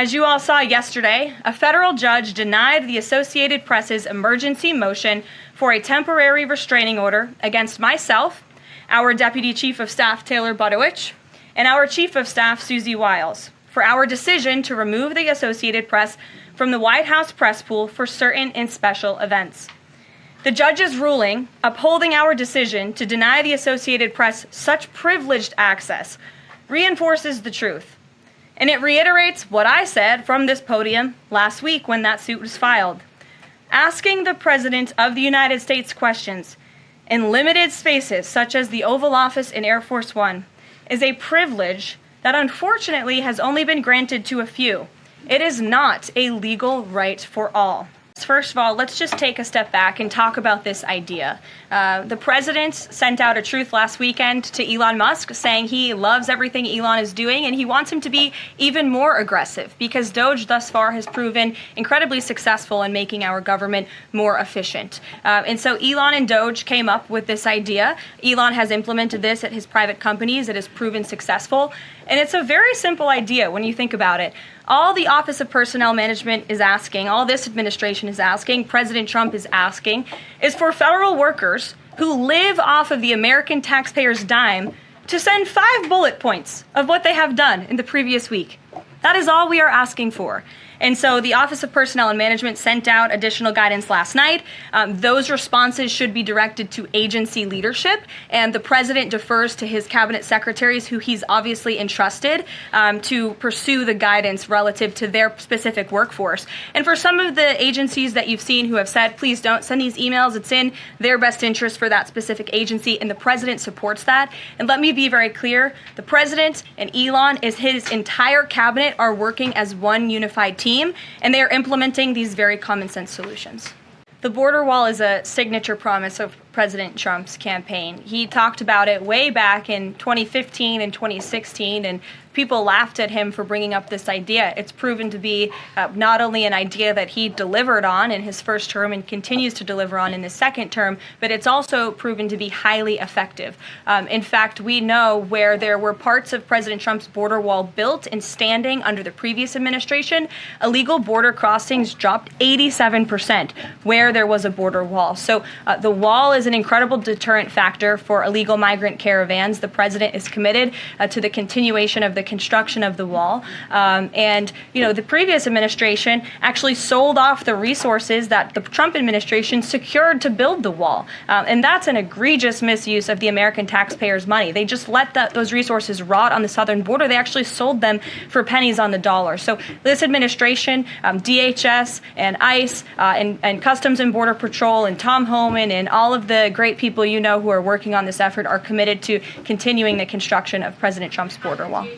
As you all saw yesterday, a federal judge denied the Associated Press's emergency motion for a temporary restraining order against myself, our Deputy Chief of Staff Taylor Budowich, and our Chief of Staff Susie Wiles for our decision to remove the Associated Press from the White House press pool for certain and special events. The judge's ruling, upholding our decision to deny the Associated Press such privileged access, reinforces the truth. And it reiterates what I said from this podium last week when that suit was filed. Asking the President of the United States questions in limited spaces such as the Oval Office in Air Force One is a privilege that unfortunately has only been granted to a few. It is not a legal right for all. First of all, let's just take a step back and talk about this idea. The president sent out a truth last weekend to Elon Musk saying he loves everything Elon is doing and he wants him to be even more aggressive because Doge thus far has proven incredibly successful in making our government more efficient. And so Elon and Doge came up with this idea. Elon has implemented this at his private companies. It has proven successful. And it's a very simple idea when you think about it. All the Office of Personnel Management is asking, all this administration is asking, President Trump is asking, is for federal workers who live off of the American taxpayers' dime to send 5 bullet points of what they have done in the previous week. That is all we are asking for. And so the Office of Personnel and Management sent out additional guidance last night. Those responses should be directed to agency leadership, and the president defers to his cabinet secretaries, who he's obviously entrusted to pursue the guidance relative to their specific workforce. And for some of the agencies that you've seen who have said, please don't send these emails, it's in their best interest for that specific agency, and the president supports that. And let me be very clear, the president and Elon, his entire cabinet are working as one unified team. And they are implementing these very common sense solutions. The border wall is a signature promise of President Trump's campaign. He talked about it way back in 2015 and 2016, and people laughed at him for bringing up this idea. It's proven to be not only an idea that he delivered on in his first term and continues to deliver on in his second term, but it's also proven to be highly effective. In fact, we know where there were parts of President Trump's border wall built and standing under the previous administration, illegal border crossings dropped 87% where there was a border wall. So the wall is an incredible deterrent factor for illegal migrant caravans. The president is committed to the continuation of the construction of the wall. And, you know, the previous administration actually sold off the resources that the Trump administration secured to build the wall. And that's an egregious misuse of the American taxpayers' money. They just let those resources rot on the southern border. They actually sold them for pennies on the dollar. So this administration, DHS and ICE and Customs and Border Patrol and Tom Homan and all of the great people you know who are working on this effort are committed to continuing the construction of President Trump's border wall.